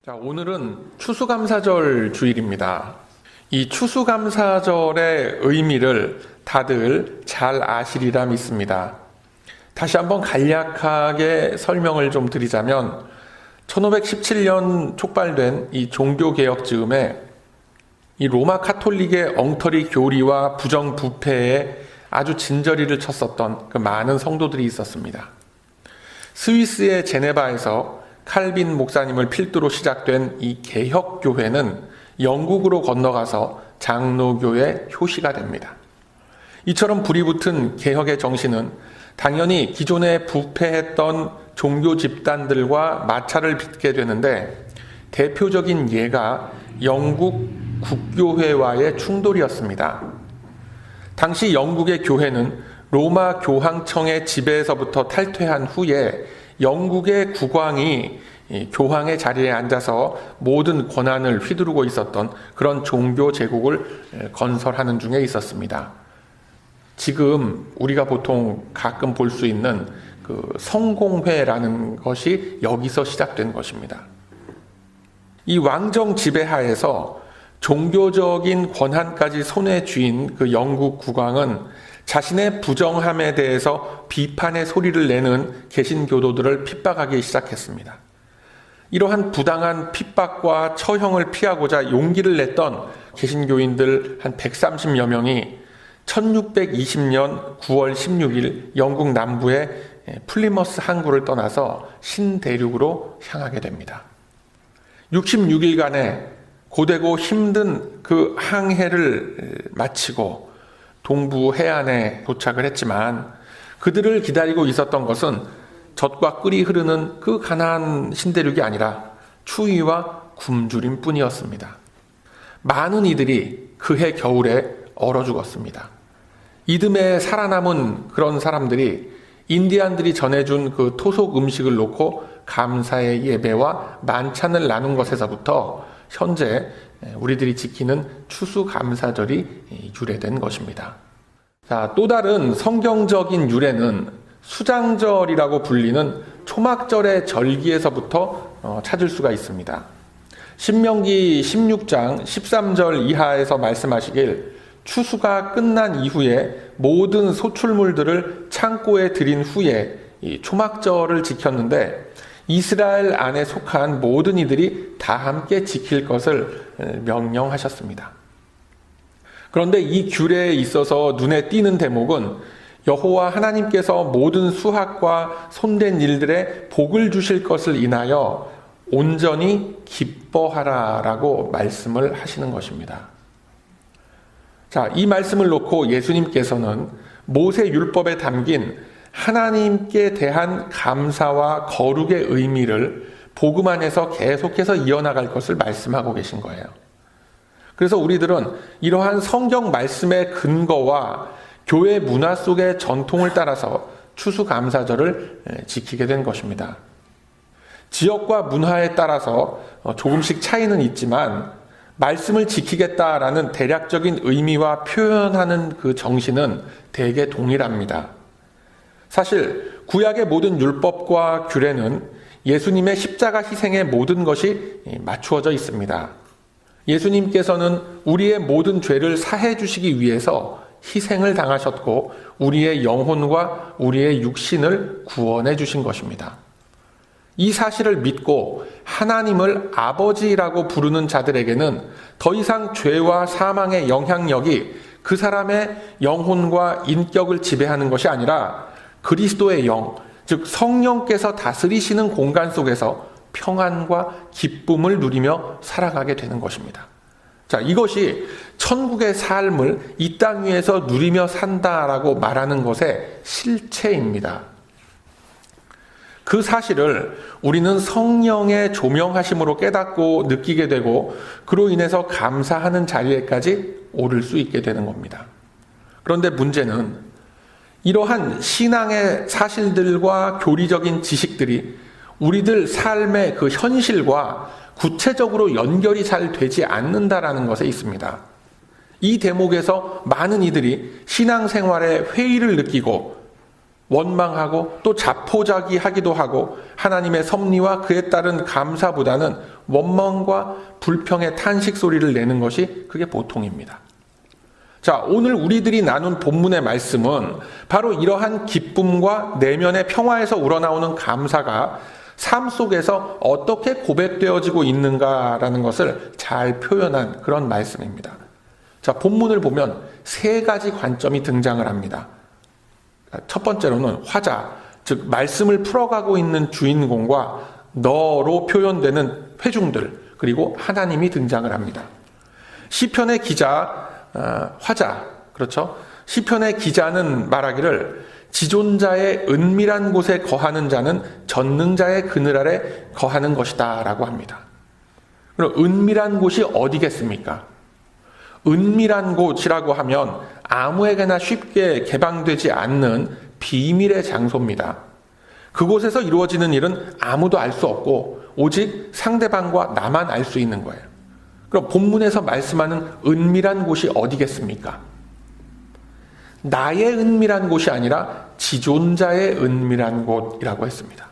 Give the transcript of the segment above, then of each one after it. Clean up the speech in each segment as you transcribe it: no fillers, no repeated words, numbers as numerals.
자, 오늘은 추수감사절 주일입니다. 이 추수감사절의 의미를 다들 잘 아시리라 믿습니다. 다시 한번 간략하게 설명을 좀 드리자면 1517년 촉발된 이 종교개혁 즈음에 이 로마 카톨릭의 엉터리 교리와 부정부패에 아주 진저리를 쳤었던 그 많은 성도들이 있었습니다. 스위스의 제네바에서 칼빈 목사님을 필두로 시작된 이 개혁교회는 영국으로 건너가서 장로교의 효시가 됩니다. 이처럼 불이 붙은 개혁의 정신은 당연히 기존에 부패했던 종교 집단들과 마찰을 빚게 되는데 대표적인 예가 영국 국교회와의 충돌이었습니다. 당시 영국의 교회는 로마 교황청의 지배에서부터 탈퇴한 후에 영국의 국왕이 교황의 자리에 앉아서 모든 권한을 휘두르고 있었던 그런 종교 제국을 건설하는 중에 있었습니다. 지금 우리가 보통 가끔 볼 수 있는 그 성공회라는 것이 여기서 시작된 것입니다. 이 왕정 지배하에서 종교적인 권한까지 손에 쥐인 그 영국 국왕은 자신의 부정함에 대해서 비판의 소리를 내는 개신교도들을 핍박하기 시작했습니다. 이러한 부당한 핍박과 처형을 피하고자 용기를 냈던 개신교인들 한 130여 명이 1620년 9월 16일 영국 남부의 플리머스 항구를 떠나서 신대륙으로 향하게 됩니다. 66일간의 고되고 힘든 그 항해를 마치고 동부 해안에 도착을 했지만 그들을 기다리고 있었던 것은 젖과 꿀이 흐르는 그 가나안 신대륙이 아니라 추위와 굶주림 뿐이었습니다. 많은 이들이 그해 겨울에 얼어 죽었습니다. 이듬해 살아남은 그런 사람들이 인디안들이 전해준 그 토속 음식을 놓고 감사의 예배와 만찬을 나눈 것에서부터 현재 우리들이 지키는 추수감사절이 유래된 것입니다. 자, 또 다른 성경적인 유래는 수장절이라고 불리는 초막절의 절기에서부터 찾을 수가 있습니다. 신명기 16장 13절 이하에서 말씀하시길 추수가 끝난 이후에 모든 소출물들을 창고에 들인 후에 이 초막절을 지켰는데 이스라엘 안에 속한 모든 이들이 다 함께 지킬 것을 명령하셨습니다. 그런데 이 규례에 있어서 눈에 띄는 대목은 여호와 하나님께서 모든 수확과 손댄 일들에 복을 주실 것을 인하여 온전히 기뻐하라라고 말씀을 하시는 것입니다. 자, 이 말씀을 놓고 예수님께서는 모세 율법에 담긴 하나님께 대한 감사와 거룩의 의미를 복음 안에서 계속해서 이어나갈 것을 말씀하고 계신 거예요. 그래서 우리들은 이러한 성경 말씀의 근거와 교회 문화 속의 전통을 따라서 추수감사절을 지키게 된 것입니다. 지역과 문화에 따라서 조금씩 차이는 있지만 말씀을 지키겠다라는 대략적인 의미와 표현하는 그 정신은 대개 동일합니다. 사실 구약의 모든 율법과 규례는 예수님의 십자가 희생의 모든 것이 맞추어져 있습니다. 예수님께서는 우리의 모든 죄를 사해 주시기 위해서 희생을 당하셨고 우리의 영혼과 우리의 육신을 구원해 주신 것입니다. 이 사실을 믿고 하나님을 아버지라고 부르는 자들에게는 더 이상 죄와 사망의 영향력이 그 사람의 영혼과 인격을 지배하는 것이 아니라 그리스도의 영, 즉 성령께서 다스리시는 공간 속에서 평안과 기쁨을 누리며 살아가게 되는 것입니다. 자, 이것이 천국의 삶을 이 땅 위에서 누리며 산다라고 말하는 것의 실체입니다. 그 사실을 우리는 성령의 조명하심으로 깨닫고 느끼게 되고 그로 인해서 감사하는 자리에까지 오를 수 있게 되는 겁니다. 그런데 문제는 이러한 신앙의 사실들과 교리적인 지식들이 우리들 삶의 그 현실과 구체적으로 연결이 잘 되지 않는다라는 것에 있습니다. 이 대목에서 많은 이들이 신앙생활에 회의를 느끼고 원망하고 또 자포자기하기도 하고 하나님의 섭리와 그에 따른 감사보다는 원망과 불평의 탄식 소리를 내는 것이 그게 보통입니다. 자, 오늘 우리들이 나눈 본문의 말씀은 바로 이러한 기쁨과 내면의 평화에서 우러나오는 감사가 삶 속에서 어떻게 고백되어지고 있는가라는 것을 잘 표현한 그런 말씀입니다. 자, 본문을 보면 세 가지 관점이 등장을 합니다. 첫 번째로는 화자, 즉 말씀을 풀어가고 있는 주인공과 너로 표현되는 회중들, 그리고 하나님이 등장을 합니다. 시편의 기자, 화자, 그렇죠? 시편의 기자는 말하기를 지존자의 은밀한 곳에 거하는 자는 전능자의 그늘 아래 거하는 것이다 라고 합니다. 그럼 은밀한 곳이 어디겠습니까? 은밀한 곳이라고 하면 아무에게나 쉽게 개방되지 않는 비밀의 장소입니다. 그곳에서 이루어지는 일은 아무도 알 수 없고 오직 상대방과 나만 알 수 있는 거예요. 그럼 본문에서 말씀하는 은밀한 곳이 어디겠습니까? 나의 은밀한 곳이 아니라 지존자의 은밀한 곳이라고 했습니다.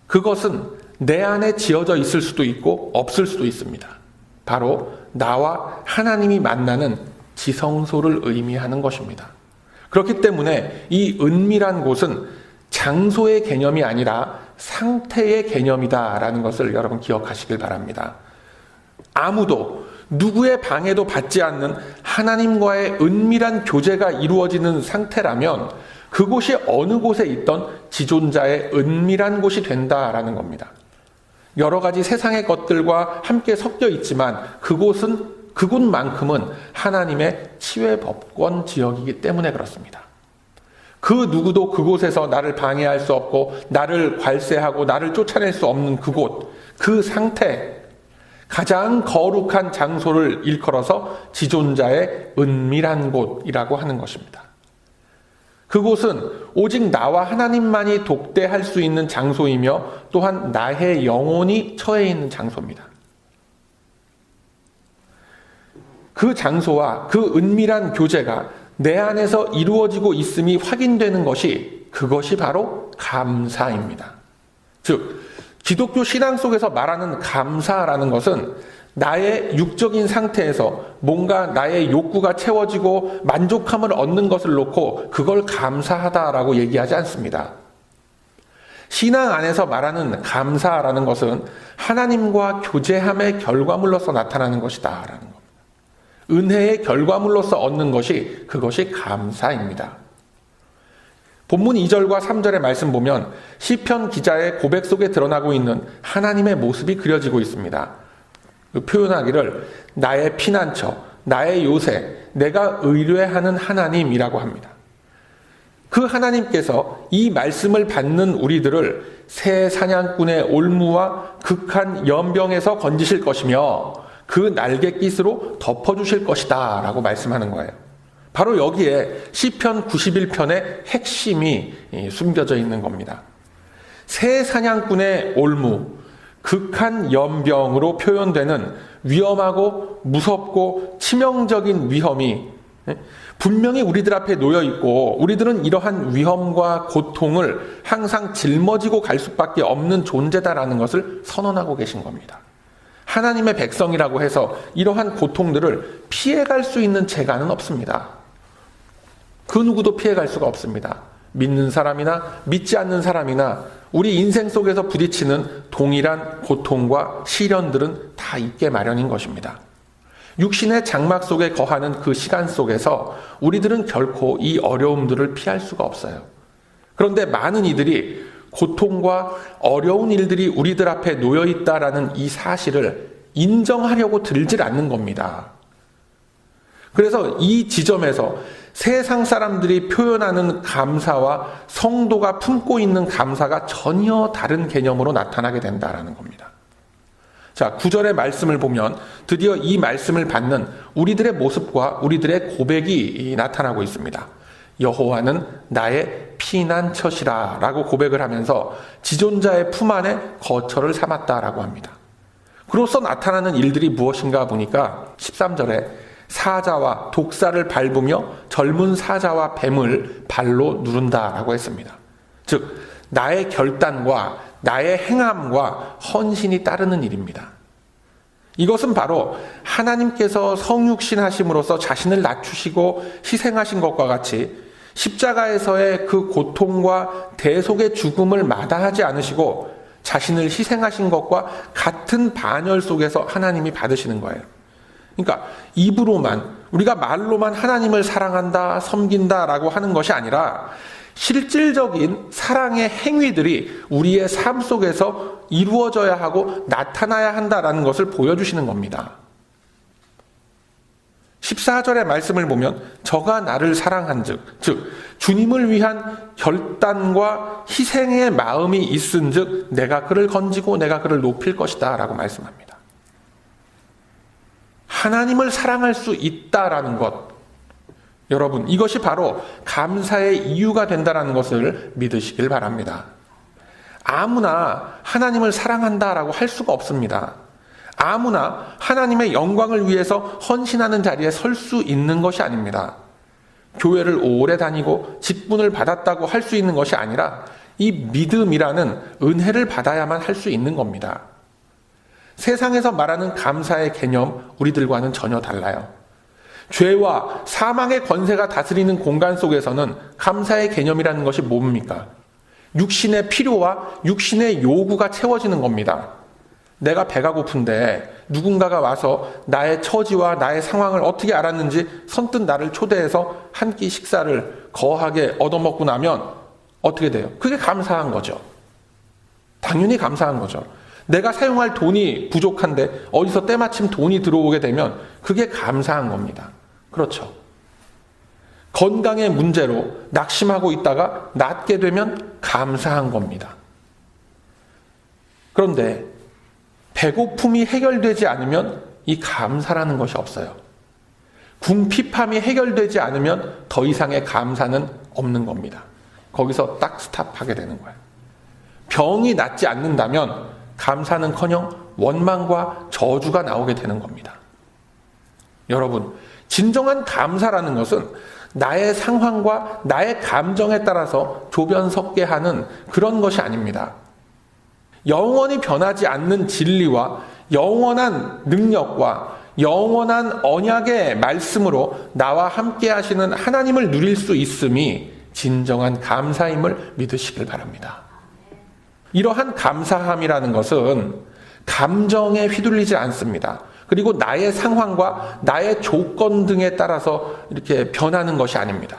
그것은 내 안에 지어져 있을 수도 있고 없을 수도 있습니다. 바로 나와 하나님이 만나는 지성소를 의미하는 것입니다. 그렇기 때문에 이 은밀한 곳은 장소의 개념이 아니라 상태의 개념이다라는 것을 여러분 기억하시길 바랍니다. 아무도 누구의 방해도 받지 않는 하나님과의 은밀한 교제가 이루어지는 상태라면 그곳이 어느 곳에 있던 지존자의 은밀한 곳이 된다라는 겁니다. 여러 가지 세상의 것들과 함께 섞여 있지만 그곳만큼은 하나님의 치외법권 지역이기 때문에 그렇습니다. 그 누구도 그곳에서 나를 방해할 수 없고 나를 괄세하고 나를 쫓아낼 수 없는 그곳, 그 상태, 가장 거룩한 장소를 일컬어서 지존자의 은밀한 곳이라고 하는 것입니다. 그곳은 오직 나와 하나님만이 독대할 수 있는 장소이며 또한 나의 영혼이 처해 있는 장소입니다. 그 장소와 그 은밀한 교제가 내 안에서 이루어지고 있음이 확인되는 그것이 바로 감사입니다. 즉, 기독교 신앙 속에서 말하는 감사라는 것은 나의 육적인 상태에서 뭔가 나의 욕구가 채워지고 만족함을 얻는 것을 놓고 그걸 감사하다라고 얘기하지 않습니다. 신앙 안에서 말하는 감사라는 것은 하나님과 교제함의 결과물로서 나타나는 것이다라는 겁니다. 은혜의 결과물로서 얻는 그것이 감사입니다. 본문 2절과 3절의 말씀 보면 시편 기자의 고백 속에 드러나고 있는 하나님의 모습이 그려지고 있습니다. 표현하기를 나의 피난처, 나의 요새, 내가 의뢰하는 하나님이라고 합니다. 그 하나님께서 이 말씀을 받는 우리들을 새 사냥꾼의 올무와 극한 연병에서 건지실 것이며 그 날갯깃으로 덮어주실 것이다 라고 말씀하는 거예요. 바로 여기에 시편 91편의 핵심이 숨겨져 있는 겁니다. 새 사냥꾼의 올무, 극한 연병으로 표현되는 위험하고 무섭고 치명적인 위험이 분명히 우리들 앞에 놓여 있고 우리들은 이러한 위험과 고통을 항상 짊어지고 갈 수밖에 없는 존재다라는 것을 선언하고 계신 겁니다. 하나님의 백성이라고 해서 이러한 고통들을 피해갈 수 있는 재간은 없습니다. 그 누구도 피해갈 수가 없습니다. 믿는 사람이나 믿지 않는 사람이나 우리 인생 속에서 부딪히는 동일한 고통과 시련들은 다 있게 마련인 것입니다. 육신의 장막 속에 거하는 그 시간 속에서 우리들은 결코 이 어려움들을 피할 수가 없어요. 그런데 많은 이들이 고통과 어려운 일들이 우리들 앞에 놓여 있다라는 이 사실을 인정하려고 들질 않는 겁니다. 그래서 이 지점에서 세상 사람들이 표현하는 감사와 성도가 품고 있는 감사가 전혀 다른 개념으로 나타나게 된다라는 겁니다. 자, 9절의 말씀을 보면 드디어 이 말씀을 받는 우리들의 모습과 우리들의 고백이 나타나고 있습니다. 여호와는 나의 피난처시라 라고 고백을 하면서 지존자의 품 안에 거처를 삼았다라고 합니다. 그로써 나타나는 일들이 무엇인가 보니까 13절에 사자와 독사를 밟으며 젊은 사자와 뱀을 발로 누른다라고 했습니다. 즉 나의 결단과 나의 행함과 헌신이 따르는 일입니다. 이것은 바로 하나님께서 성육신 하심으로써 자신을 낮추시고 희생하신 것과 같이 십자가에서의 그 고통과 대속의 죽음을 마다하지 않으시고 자신을 희생하신 것과 같은 반열 속에서 하나님이 받으시는 거예요. 그러니까 입으로만, 우리가 말로만 하나님을 사랑한다, 섬긴다라고 하는 것이 아니라 실질적인 사랑의 행위들이 우리의 삶 속에서 이루어져야 하고 나타나야 한다라는 것을 보여주시는 겁니다. 14절의 말씀을 보면 저가 나를 사랑한즉, 즉 주님을 위한 결단과 희생의 마음이 있은즉 내가 그를 건지고 내가 그를 높일 것이다 라고 말씀합니다. 하나님을 사랑할 수 있다라는 것, 여러분 이것이 바로 감사의 이유가 된다라는 것을 믿으시길 바랍니다. 아무나 하나님을 사랑한다라고 할 수가 없습니다. 아무나 하나님의 영광을 위해서 헌신하는 자리에 설 수 있는 것이 아닙니다. 교회를 오래 다니고 직분을 받았다고 할 수 있는 것이 아니라 이 믿음이라는 은혜를 받아야만 할 수 있는 겁니다. 세상에서 말하는 감사의 개념, 우리들과는 전혀 달라요. 죄와 사망의 권세가 다스리는 공간 속에서는 감사의 개념이라는 것이 뭡니까? 육신의 필요와 육신의 요구가 채워지는 겁니다. 내가 배가 고픈데 누군가가 와서 나의 처지와 나의 상황을 어떻게 알았는지 선뜻 나를 초대해서 한 끼 식사를 거하게 얻어먹고 나면 어떻게 돼요? 그게 감사한 거죠. 당연히 감사한 거죠. 내가 사용할 돈이 부족한데 어디서 때마침 돈이 들어오게 되면 그게 감사한 겁니다. 그렇죠. 건강의 문제로 낙심하고 있다가 낫게 되면 감사한 겁니다. 그런데 배고픔이 해결되지 않으면 이 감사라는 것이 없어요. 궁핍함이 해결되지 않으면 더 이상의 감사는 없는 겁니다. 거기서 딱 스탑하게 되는 거예요. 병이 낫지 않는다면 감사는커녕 원망과 저주가 나오게 되는 겁니다. 여러분, 진정한 감사라는 것은 나의 상황과 나의 감정에 따라서 조변석게 하는 그런 것이 아닙니다. 영원히 변하지 않는 진리와 영원한 능력과 영원한 언약의 말씀으로 나와 함께 하시는 하나님을 누릴 수 있음이 진정한 감사임을 믿으시길 바랍니다. 이러한 감사함이라는 것은 감정에 휘둘리지 않습니다. 그리고 나의 상황과 나의 조건 등에 따라서 이렇게 변하는 것이 아닙니다.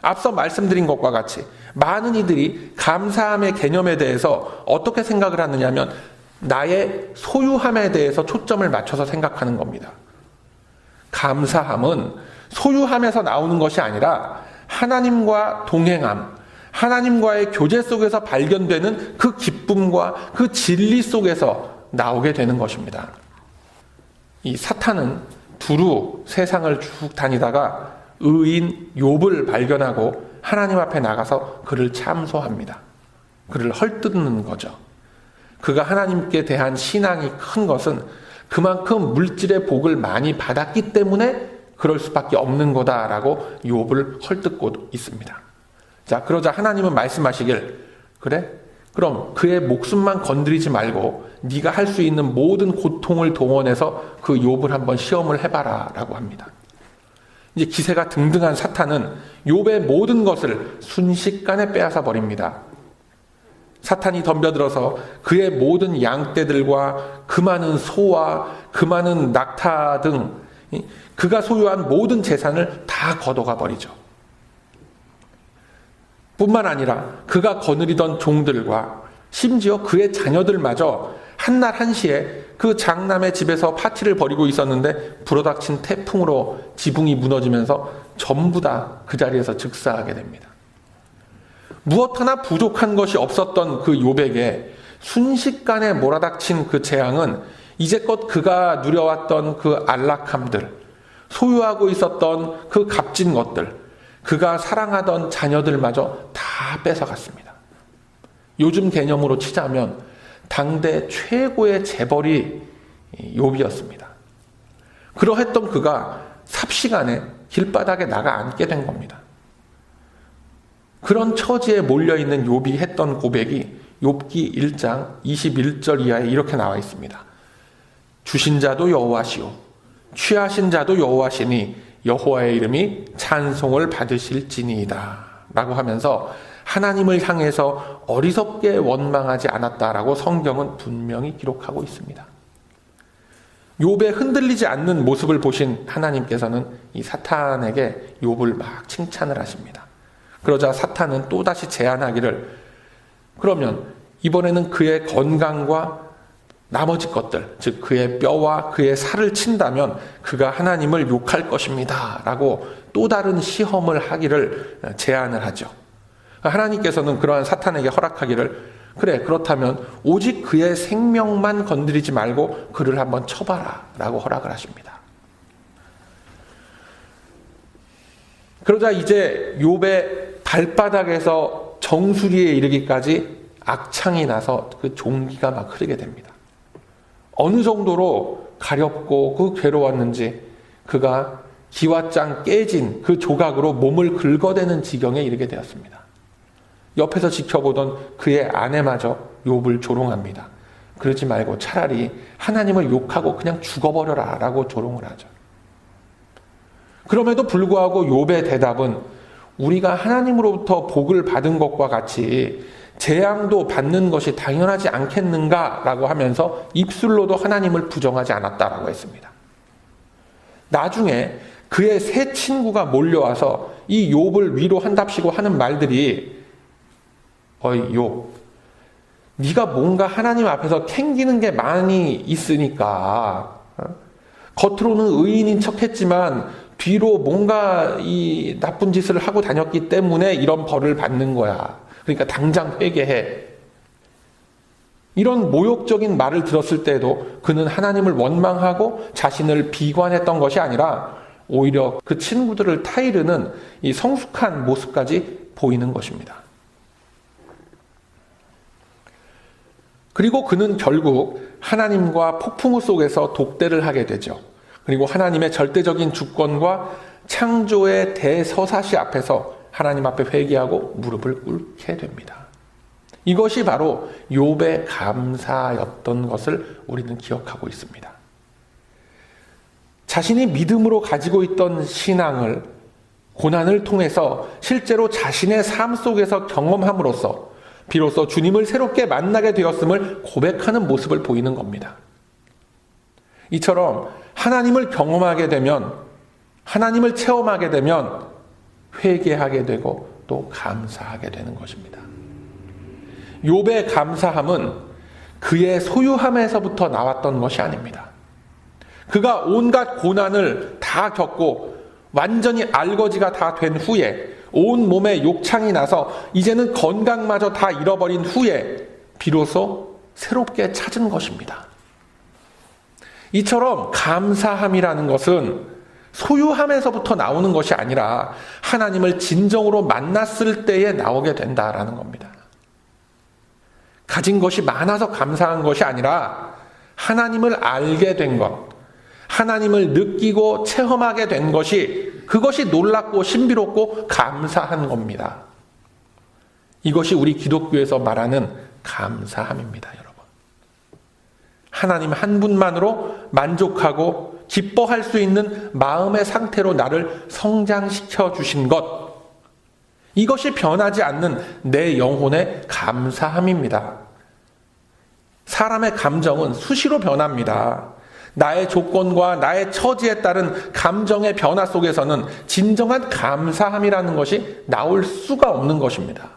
앞서 말씀드린 것과 같이 많은 이들이 감사함의 개념에 대해서 어떻게 생각을 하느냐면 나의 소유함에 대해서 초점을 맞춰서 생각하는 겁니다. 감사함은 소유함에서 나오는 것이 아니라 하나님과 동행함, 하나님과의 교제 속에서 발견되는 그 기쁨과 그 진리 속에서 나오게 되는 것입니다. 이 사탄은 두루 세상을 쭉 다니다가 의인 욥을 발견하고 하나님 앞에 나가서 그를 참소합니다. 그를 헐뜯는 거죠. 그가 하나님께 대한 신앙이 큰 것은 그만큼 물질의 복을 많이 받았기 때문에 그럴 수밖에 없는 거다라고 욥을 헐뜯고 있습니다. 자, 그러자 하나님은 말씀하시길, 그래? 그럼 그의 목숨만 건드리지 말고 네가 할 수 있는 모든 고통을 동원해서 그 욥을 한번 시험을 해봐라 라고 합니다. 이제 기세가 등등한 사탄은 욥의 모든 것을 순식간에 빼앗아 버립니다. 사탄이 덤벼들어서 그의 모든 양떼들과 그 많은 소와 그 많은 낙타 등 그가 소유한 모든 재산을 다 걷어가 버리죠. 뿐만 아니라 그가 거느리던 종들과 심지어 그의 자녀들마저 한날 한시에 그 장남의 집에서 파티를 벌이고 있었는데 불어닥친 태풍으로 지붕이 무너지면서 전부 다 그 자리에서 즉사하게 됩니다. 무엇 하나 부족한 것이 없었던 그 욥에게 순식간에 몰아닥친 그 재앙은 이제껏 그가 누려왔던 그 안락함들, 소유하고 있었던 그 값진 것들, 그가 사랑하던 자녀들마저 다 뺏어갔습니다. 요즘 개념으로 치자면 당대 최고의 재벌이 욥이었습니다. 그러했던 그가 삽시간에 길바닥에 나가 앉게 된 겁니다. 그런 처지에 몰려있는 욥이 했던 고백이 욥기 1장 21절 이하에 이렇게 나와 있습니다. 주신 자도 여호와시오 취하신 자도 여호와시니 여호와의 이름이 찬송을 받으실지니이다 라고 하면서 하나님을 향해서 어리석게 원망하지 않았다라고 성경은 분명히 기록하고 있습니다. 욥의 흔들리지 않는 모습을 보신 하나님께서는 이 사탄에게 욥을 막 칭찬을 하십니다. 그러자 사탄은 또다시 제안하기를 그러면 이번에는 그의 건강과 나머지 것들, 즉 그의 뼈와 그의 살을 친다면 그가 하나님을 욕할 것입니다 라고 또 다른 시험을 하기를 제안을 하죠. 하나님께서는 그러한 사탄에게 허락하기를 그래 그렇다면 오직 그의 생명만 건드리지 말고 그를 한번 쳐봐라 라고 허락을 하십니다. 그러자 이제 욥의 발바닥에서 정수리에 이르기까지 악창이 나서 그 종기가 막 흐르게 됩니다. 어느 정도로 가렵고 그 괴로웠는지 그가 기와장 깨진 그 조각으로 몸을 긁어대는 지경에 이르게 되었습니다. 옆에서 지켜보던 그의 아내마저 욥을 조롱합니다. 그러지 말고 차라리 하나님을 욕하고 그냥 죽어버려라 라고 조롱을 하죠. 그럼에도 불구하고 욥의 대답은 우리가 하나님으로부터 복을 받은 것과 같이 재앙도 받는 것이 당연하지 않겠는가 라고 하면서 입술로도 하나님을 부정하지 않았다라고 했습니다. 나중에 그의 세 친구가 몰려와서 이 욥을 위로한답시고 하는 말들이 어이 욥, 네가 뭔가 하나님 앞에서 캥기는 게 많이 있으니까 겉으로는 의인인 척했지만 뒤로 뭔가 이 나쁜 짓을 하고 다녔기 때문에 이런 벌을 받는 거야. 그러니까 당장 회개해. 이런 모욕적인 말을 들었을 때도 그는 하나님을 원망하고 자신을 비관했던 것이 아니라 오히려 그 친구들을 타이르는 이 성숙한 모습까지 보이는 것입니다. 그리고 그는 결국 하나님과 폭풍우 속에서 독대를 하게 되죠. 그리고 하나님의 절대적인 주권과 창조의 대서사시 앞에서 하나님 앞에 회개하고 무릎을 꿇게 됩니다. 이것이 바로 욥의 감사였던 것을 우리는 기억하고 있습니다. 자신이 믿음으로 가지고 있던 신앙을 고난을 통해서 실제로 자신의 삶 속에서 경험함으로써 비로소 주님을 새롭게 만나게 되었음을 고백하는 모습을 보이는 겁니다. 이처럼 하나님을 경험하게 되면, 하나님을 체험하게 되면 회개하게 되고 또 감사하게 되는 것입니다. 욥의 감사함은 그의 소유함에서부터 나왔던 것이 아닙니다. 그가 온갖 고난을 다 겪고 완전히 알거지가 다 된 후에 온 몸에 욕창이 나서 이제는 건강마저 다 잃어버린 후에 비로소 새롭게 찾은 것입니다. 이처럼 감사함이라는 것은 소유함에서부터 나오는 것이 아니라 하나님을 진정으로 만났을 때에 나오게 된다라는 겁니다. 가진 것이 많아서 감사한 것이 아니라 하나님을 알게 된 것, 하나님을 느끼고 체험하게 된 것이 그것이 놀랍고 신비롭고 감사한 겁니다. 이것이 우리 기독교에서 말하는 감사함입니다, 여러분. 하나님 한 분만으로 만족하고 기뻐할 수 있는 마음의 상태로 나를 성장시켜 주신 것, 이것이 변하지 않는 내 영혼의 감사함입니다. 사람의 감정은 수시로 변합니다. 나의 조건과 나의 처지에 따른 감정의 변화 속에서는 진정한 감사함이라는 것이 나올 수가 없는 것입니다.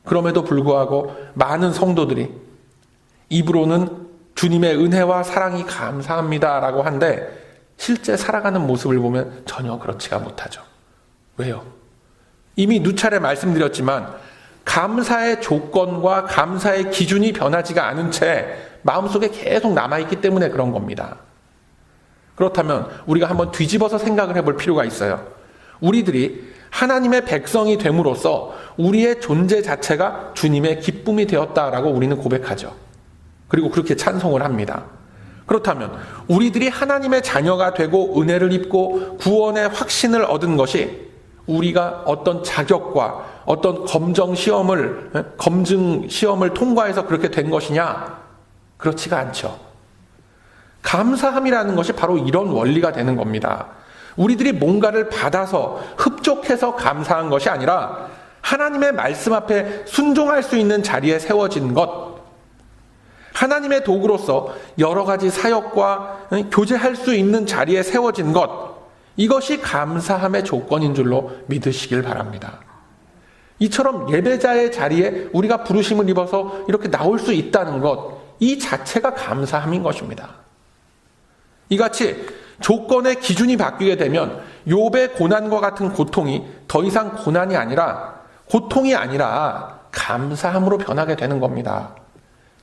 그럼에도 불구하고 많은 성도들이 입으로는 주님의 은혜와 사랑이 감사합니다라고 한데 실제 살아가는 모습을 보면 전혀 그렇지가 못하죠. 왜요? 이미 누차례 말씀드렸지만 감사의 조건과 감사의 기준이 변하지가 않은 채 마음속에 계속 남아있기 때문에 그런 겁니다. 그렇다면 우리가 한번 뒤집어서 생각을 해볼 필요가 있어요. 우리들이 하나님의 백성이 됨으로써 우리의 존재 자체가 주님의 기쁨이 되었다라고 우리는 고백하죠. 그리고 그렇게 찬송을 합니다. 그렇다면 우리들이 하나님의 자녀가 되고 은혜를 입고 구원의 확신을 얻은 것이 우리가 어떤 자격과 어떤 검증 시험을 통과해서 그렇게 된 것이냐? 그렇지가 않죠. 감사함이라는 것이 바로 이런 원리가 되는 겁니다. 우리들이 뭔가를 받아서 흡족해서 감사한 것이 아니라 하나님의 말씀 앞에 순종할 수 있는 자리에 세워진 것, 하나님의 도구로서 여러 가지 사역과 교제할 수 있는 자리에 세워진 것, 이것이 감사함의 조건인 줄로 믿으시길 바랍니다. 이처럼 예배자의 자리에 우리가 부르심을 입어서 이렇게 나올 수 있다는 것, 이 자체가 감사함인 것입니다. 이같이 조건의 기준이 바뀌게 되면 욥의 고난과 같은 고통이 더 이상 고난이 아니라, 고통이 아니라 감사함으로 변하게 되는 겁니다.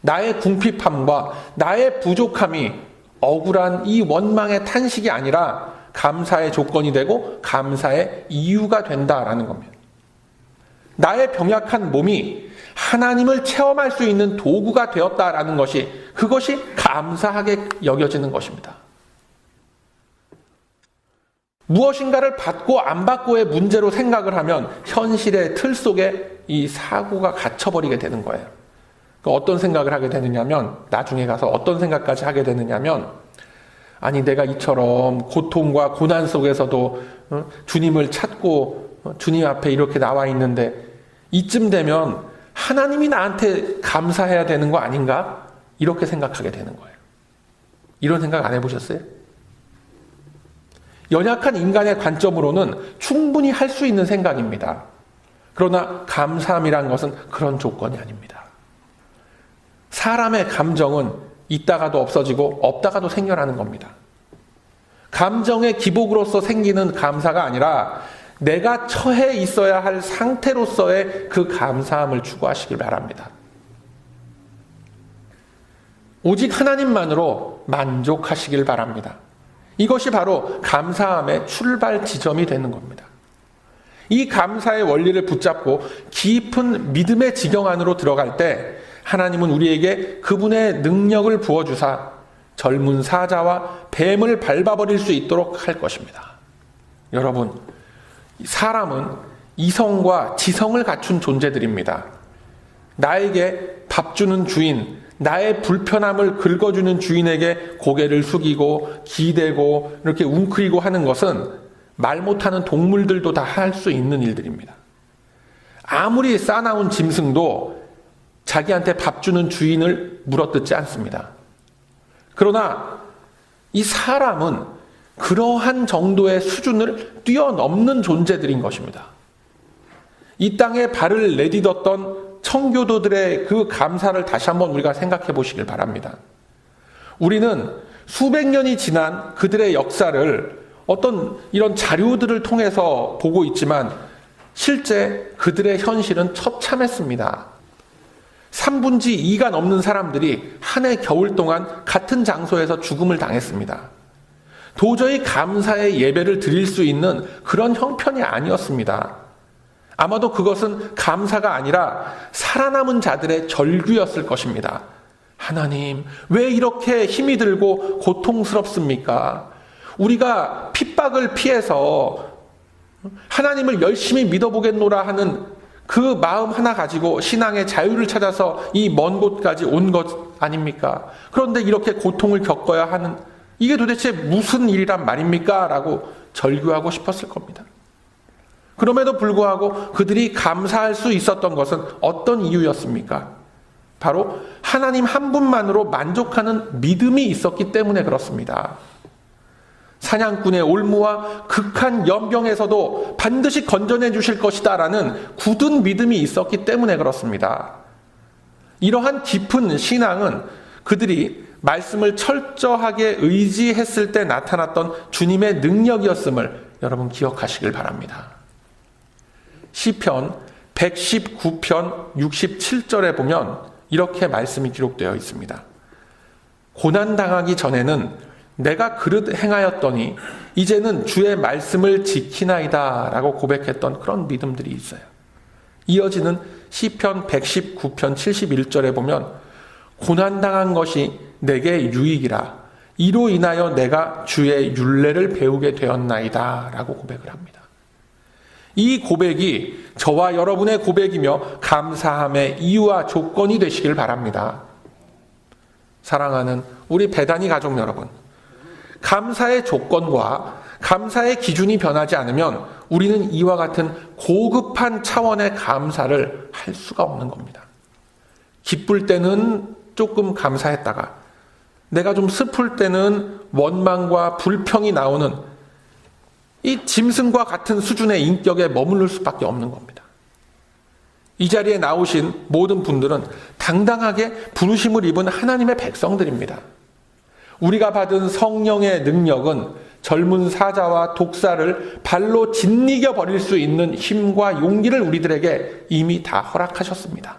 나의 궁핍함과 나의 부족함이 억울한 이 원망의 탄식이 아니라 감사의 조건이 되고 감사의 이유가 된다라는 겁니다. 나의 병약한 몸이 하나님을 체험할 수 있는 도구가 되었다라는 것이, 그것이 감사하게 여겨지는 것입니다. 무엇인가를 받고 안 받고의 문제로 생각을 하면 현실의 틀 속에 이 사고가 갇혀버리게 되는 거예요. 어떤 생각을 하게 되느냐면, 나중에 가서 어떤 생각까지 하게 되느냐면, 아니 내가 이처럼 고통과 고난 속에서도 주님을 찾고 주님 앞에 이렇게 나와 있는데 이쯤 되면 하나님이 나한테 감사해야 되는 거 아닌가? 이렇게 생각하게 되는 거예요. 이런 생각 안 해보셨어요? 연약한 인간의 관점으로는 충분히 할 수 있는 생각입니다. 그러나 감사함이란 것은 그런 조건이 아닙니다. 사람의 감정은 있다가도 없어지고 없다가도 생겨나는 겁니다. 감정의 기복으로서 생기는 감사가 아니라 내가 처해 있어야 할 상태로서의 그 감사함을 추구하시길 바랍니다. 오직 하나님만으로 만족하시길 바랍니다. 이것이 바로 감사함의 출발 지점이 되는 겁니다. 이 감사의 원리를 붙잡고 깊은 믿음의 지경 안으로 들어갈 때 하나님은 우리에게 그분의 능력을 부어주사 젊은 사자와 뱀을 밟아버릴 수 있도록 할 것입니다. 여러분, 사람은 이성과 지성을 갖춘 존재들입니다. 나에게 밥 주는 주인, 나의 불편함을 긁어주는 주인에게 고개를 숙이고 기대고 이렇게 웅크리고 하는 것은 말 못하는 동물들도 다 할 수 있는 일들입니다. 아무리 싸나운 짐승도 자기한테 밥 주는 주인을 물어뜯지 않습니다. 그러나 이 사람은 그러한 정도의 수준을 뛰어넘는 존재들인 것입니다. 이 땅에 발을 내딛었던 청교도들의 그 감사를 다시 한번 우리가 생각해 보시길 바랍니다. 우리는 수백 년이 지난 그들의 역사를 어떤 이런 자료들을 통해서 보고 있지만 실제 그들의 현실은 처참했습니다. 3분의 2가 넘는 사람들이 한 해 겨울 동안 같은 장소에서 죽음을 당했습니다. 도저히 감사의 예배를 드릴 수 있는 그런 형편이 아니었습니다. 아마도 그것은 감사가 아니라 살아남은 자들의 절규였을 것입니다. 하나님, 왜 이렇게 힘이 들고 고통스럽습니까? 우리가 핍박을 피해서 하나님을 열심히 믿어보겠노라 하는 그 마음 하나 가지고 신앙의 자유를 찾아서 이 먼 곳까지 온 것 아닙니까? 그런데 이렇게 고통을 겪어야 하는, 이게 도대체 무슨 일이란 말입니까? 라고 절규하고 싶었을 겁니다. 그럼에도 불구하고 그들이 감사할 수 있었던 것은 어떤 이유였습니까? 바로 하나님 한 분만으로 만족하는 믿음이 있었기 때문에 그렇습니다. 사냥꾼의 올무와 극한 연병에서도 반드시 건져내 주실 것이다 라는 굳은 믿음이 있었기 때문에 그렇습니다. 이러한 깊은 신앙은 그들이 말씀을 철저하게 의지했을 때 나타났던 주님의 능력이었음을 여러분 기억하시길 바랍니다. 시편 119편 67절에 보면 이렇게 말씀이 기록되어 있습니다. 고난당하기 전에는 내가 그릇 행하였더니 이제는 주의 말씀을 지키나이다 라고 고백했던 그런 믿음들이 있어요. 이어지는 시편 119편 71절에 보면 고난당한 것이 내게 유익이라 이로 인하여 내가 주의 율례를 배우게 되었나이다 라고 고백을 합니다. 이 고백이 저와 여러분의 고백이며 감사함의 이유와 조건이 되시길 바랍니다. 사랑하는 우리 베다니 가족 여러분, 감사의 조건과 감사의 기준이 변하지 않으면 우리는 이와 같은 고급한 차원의 감사를 할 수가 없는 겁니다. 기쁠 때는 조금 감사했다가 내가 좀 슬플 때는 원망과 불평이 나오는 이 짐승과 같은 수준의 인격에 머무를 수밖에 없는 겁니다. 이 자리에 나오신 모든 분들은 당당하게 부르심을 입은 하나님의 백성들입니다. 우리가 받은 성령의 능력은 젊은 사자와 독사를 발로 짓이겨 버릴 수 있는 힘과 용기를 우리들에게 이미 다 허락하셨습니다.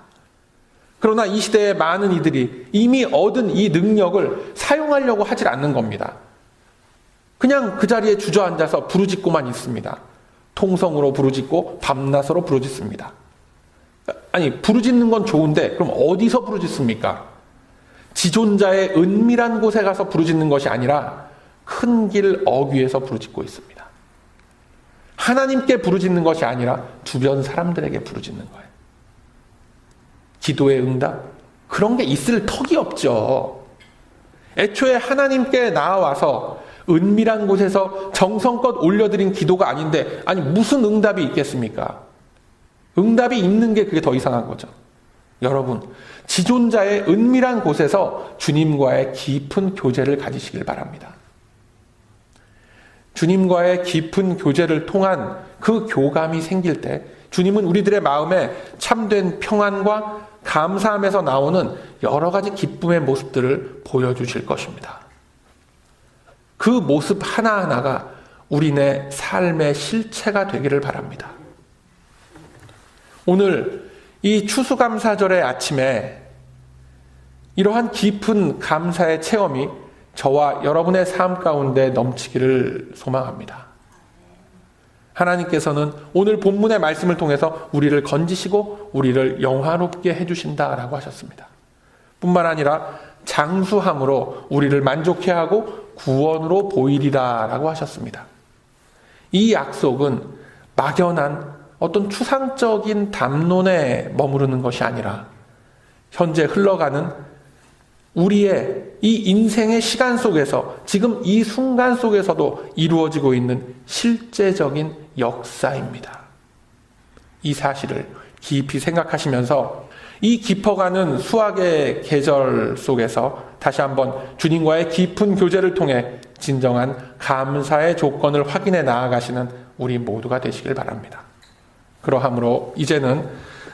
그러나 이 시대의 많은 이들이 이미 얻은 이 능력을 사용하려고 하질 않는 겁니다. 그냥 그 자리에 주저앉아서 부르짖고만 있습니다. 통성으로 부르짖고 밤낮으로 부르짖습니다. 아니, 부르짖는 건 좋은데 그럼 어디서 부르짖습니까? 지존자의 은밀한 곳에 가서 부르짖는 것이 아니라 큰 길 어귀에서 부르짖고 있습니다. 하나님께 부르짖는 것이 아니라 주변 사람들에게 부르짖는 거예요. 기도의 응답? 그런 게 있을 턱이 없죠. 애초에 하나님께 나와서 은밀한 곳에서 정성껏 올려드린 기도가 아닌데, 아니 무슨 응답이 있겠습니까? 응답이 있는 게 그게 더 이상한 거죠. 여러분, 지존자의 은밀한 곳에서 주님과의 깊은 교제를 가지시길 바랍니다. 주님과의 깊은 교제를 통한 그 교감이 생길 때 주님은 우리들의 마음에 참된 평안과 감사함에서 나오는 여러 가지 기쁨의 모습들을 보여주실 것입니다. 그 모습 하나하나가 우리네 삶의 실체가 되기를 바랍니다. 오늘 이 추수감사절의 아침에 이러한 깊은 감사의 체험이 저와 여러분의 삶 가운데 넘치기를 소망합니다. 하나님께서는 오늘 본문의 말씀을 통해서 우리를 건지시고 우리를 영화롭게 해주신다라고 하셨습니다. 뿐만 아니라 장수함으로 우리를 만족해 하고 구원으로 보이리라라고 하셨습니다. 이 약속은 막연한 어떤 추상적인 담론에 머무르는 것이 아니라 현재 흘러가는 우리의 이 인생의 시간 속에서 지금 이 순간 속에서도 이루어지고 있는 실제적인 역사입니다. 이 사실을 깊이 생각하시면서 이 깊어가는 수학의 계절 속에서 다시 한번 주님과의 깊은 교제를 통해 진정한 감사의 조건을 확인해 나아가시는 우리 모두가 되시길 바랍니다. 그러함으로 이제는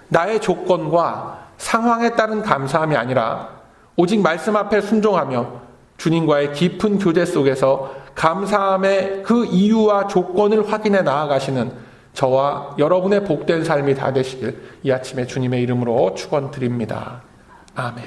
나의 조건과 상황에 따른 감사함이 아니라 오직 말씀 앞에 순종하며 주님과의 깊은 교제 속에서 감사함의 그 이유와 조건을 확인해 나아가시는 저와 여러분의 복된 삶이 다 되시길 이 아침에 주님의 이름으로 축원드립니다. 아멘.